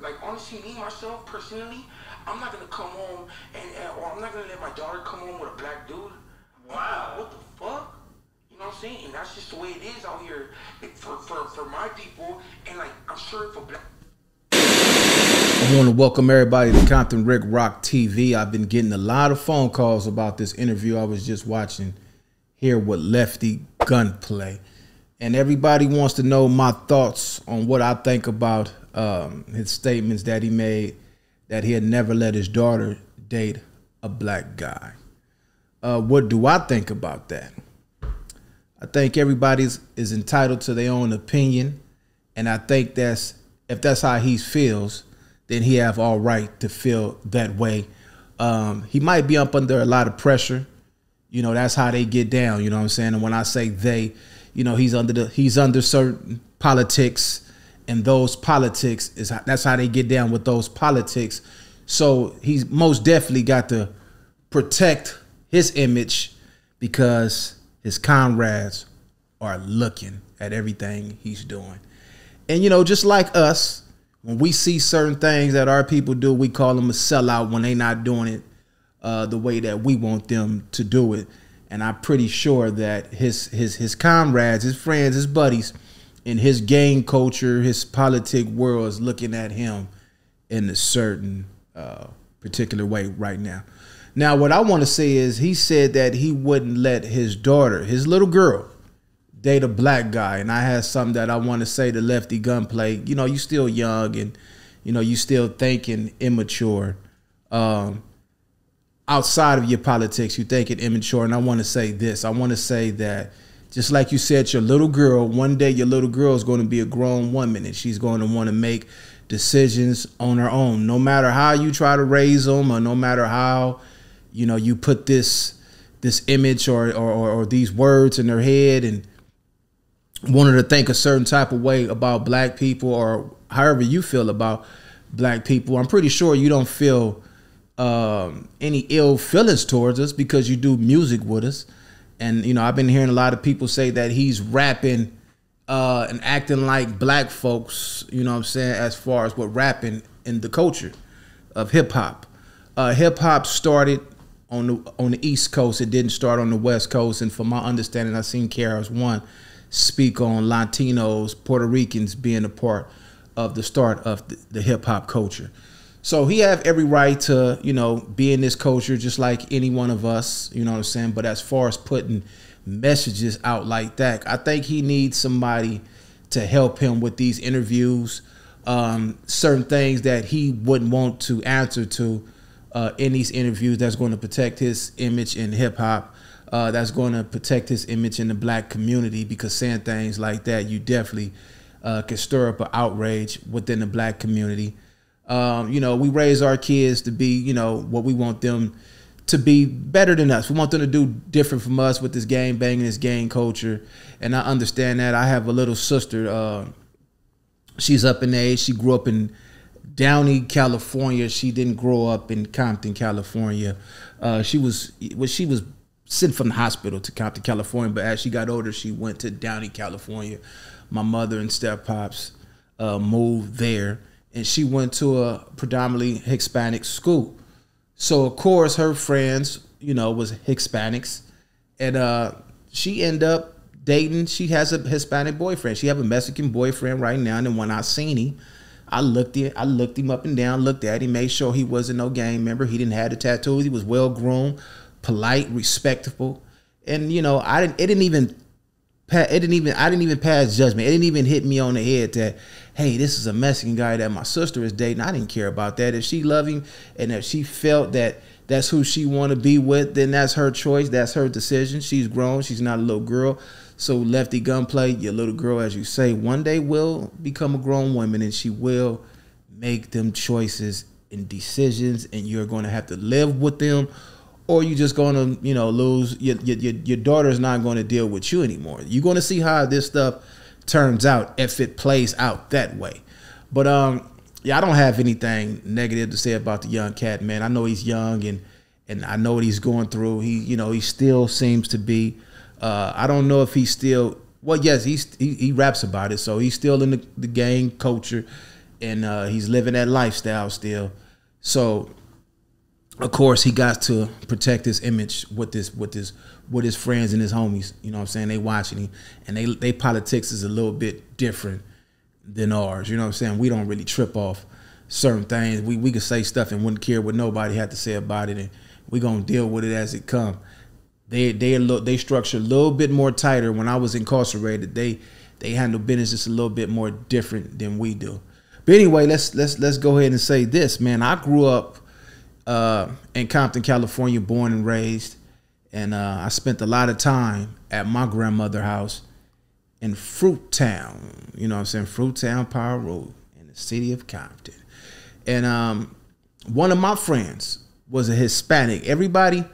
Like honestly, me myself personally, I'm not gonna come home or I'm not gonna let my daughter come home with a black dude. Wow. What the fuck? You know what I'm saying? And that's just the way it is out here for my people. And like I'm sure for black. I want to welcome everybody to Compton Rick Rock TV. I've been getting a lot of phone calls about this interview I was just watching here with Lefty Gunplay. And everybody wants to know my thoughts on what I think about his statements that he made, that he had never let his daughter date a black guy. What do I think about that? I think everybody is entitled to their own opinion. And I think if that's how he feels, then he have all right to feel that way. He might be up under a lot of pressure. You know, that's how they get down. You know what I'm saying? And when I say they, you know, he's under certain politics, and those politics that's how they get down with those politics. So he's most definitely got to protect his image because his comrades are looking at everything he's doing. And, you know, just like us, when we see certain things that our people do, we call them a sellout when they not doing it the way that we want them to do it. And I'm pretty sure that his comrades, his friends, his buddies in his gang culture, his politic world is looking at him in a certain particular way right now. Now, what I want to say is he said that he wouldn't let his daughter, his little girl, date a black guy. And I had something that I want to say to Lefty Gunplay. You know, you still young and, you know, you still thinking immature. Outside of your politics, you thinking immature. And I want to say this. I want to say that just like you said, your little girl, one day your little girl is going to be a grown woman and she's going to want to make decisions on her own. No matter how you try to raise them or no matter how, you know, you put this image or these words in their head and wanted to think a certain type of way about black people or however you feel about black people. I'm pretty sure you don't feel any ill feelings towards us because you do music with us. And, you know, I've been hearing a lot of people say that he's rapping and acting like black folks, you know what I'm saying, as far as what rapping in the culture of hip hop. Hip hop started on the East Coast. It didn't start on the West Coast. And from my understanding, I've seen KRS-One speak on Latinos, Puerto Ricans being a part of the start of the hip hop culture. So he have every right to, you know, be in this culture just like any one of us, you know what I'm saying? But as far as putting messages out like that, I think he needs somebody to help him with these interviews, certain things that he wouldn't want to answer to in these interviews that's going to protect his image in hip hop, that's going to protect his image in the black community, because saying things like that, you definitely can stir up an outrage within the black community. You know, we raise our kids to be, you know, what we want them to be better than us. We want them to do different from us with this gang banging, this gang culture. And I understand that. I have a little sister. She's up in age. She grew up in Downey, California. She didn't grow up in Compton, California. She was sent from the hospital to Compton, California. But as she got older, she went to Downey, California. My mother and step-pops moved there. And she went to a predominantly Hispanic school. So, of course, her friends, you know, was Hispanics. And she ended up dating. She has a Hispanic boyfriend. She have a Mexican boyfriend right now. And when I seen him, I looked him up and down, looked at him, made sure he wasn't no gang member. He didn't have the tattoos. He was well-groomed, polite, respectable. And, you know, I didn't even pass judgment. It didn't even hit me on the head that, hey, this is a Mexican guy that my sister is dating. I didn't care about that. If she loved him and if she felt that that's who she want to be with, then that's her choice. That's her decision. She's grown. She's not a little girl. So Lefty Gunplay, your little girl, as you say, one day will become a grown woman and she will make them choices and decisions, and you're going to have to live with them, or you just going to, you know, lose. Your daughter's not going to deal with you anymore. You're going to see how this stuff turns out if it plays out that way. But yeah, I don't have anything negative to say about the young cat, man. I know he's young and I know what he's going through. He still seems to be I don't know if he's still, well, yes, he raps about it, so he's still in the gang culture and he's living that lifestyle still. So, of course, he got to protect his image with his friends and his homies. You know what I'm saying? They watching him, and they politics is a little bit different than ours. You know what I'm saying? We don't really trip off certain things. We could say stuff and wouldn't care what nobody had to say about it, and we gonna deal with it as it come. They structure a little bit more tighter. When I was incarcerated, they handle business just a little bit more different than we do. But anyway, let's go ahead and say this, man. I grew up in Compton, California, born and raised, and I spent a lot of time at my grandmother's house in Fruit Town. You know what I'm saying? Fruit Town, Power Road, in the city of Compton. And one of my friends was a Hispanic. Everybody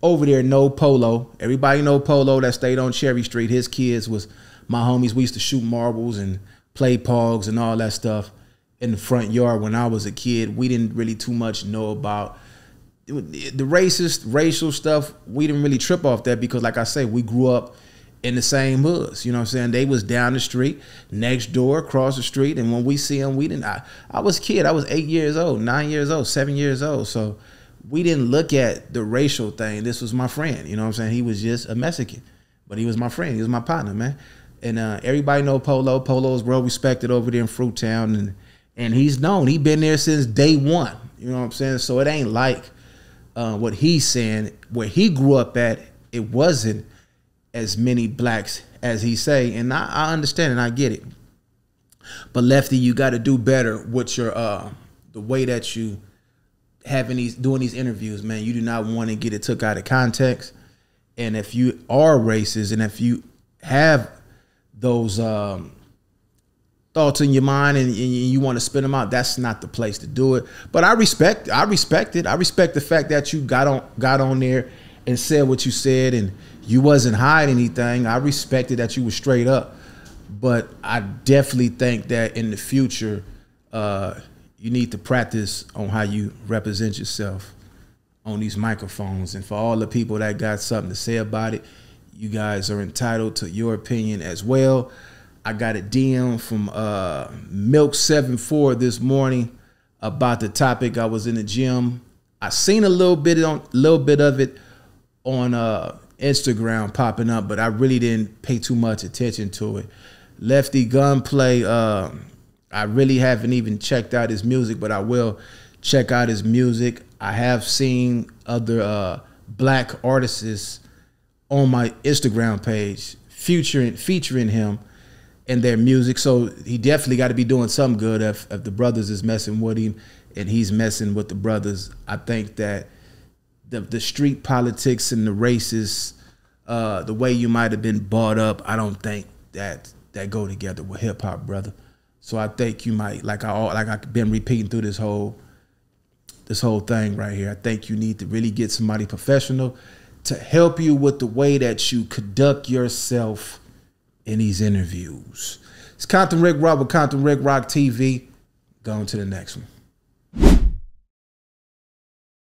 over there know Polo. Everybody know Polo that stayed on Cherry Street. His kids was my homies. We used to shoot marbles and play pogs and all that stuff in the front yard when I was a kid. We didn't really too much know about the racial stuff. We didn't really trip off that because, like I say, we grew up in the same hoods. You know what I'm saying? They was down the street, next door, across the street. And when we see them, we didn't. I was a kid. I was 8 years old, 9 years old, 7 years old. So we didn't look at the racial thing. This was my friend. You know what I'm saying? He was just a Mexican, but he was my friend. He was my partner, man. And everybody know Polo. Polo is well respected over there in Fruit Town, and he's known. He been there since day one. You know what I'm saying? So it ain't like what he's saying. Where he grew up at, it wasn't as many blacks as he say, and I understand and I get it. But Lefty, you got to do better with your the way that you doing these interviews, man. You do not want to get it took out of context. And if you are racist, and if you have those thoughts in your mind and you want to spit them out, that's not the place to do it. But I respect it. I respect the fact that you got on there and said what you said, and you wasn't hiding anything. I respected that you were straight up. But I definitely think that in the future, you need to practice on how you represent yourself on these microphones. And for all the people that got something to say about it, you guys are entitled to your opinion as well. I got a DM from Milk74 this morning about the topic. I was in the gym. I seen a little bit of it on Instagram popping up, but I really didn't pay too much attention to it. Lefty Gunplay, I really haven't even checked out his music, but I will check out his music. I have seen other black artists on my Instagram page featuring him and their music, so he definitely got to be doing something good if the brothers is messing with him and he's messing with the brothers. I think that the street politics and the races, the way you might have been brought up, I don't think that go together with hip hop, brother. So I think you might, like I've been repeating through this whole thing right here, I think you need to really get somebody professional to help you with the way that you conduct yourself in these interviews. It's Compton Rick Rock with Compton Rick Rock TV. Going to the next one.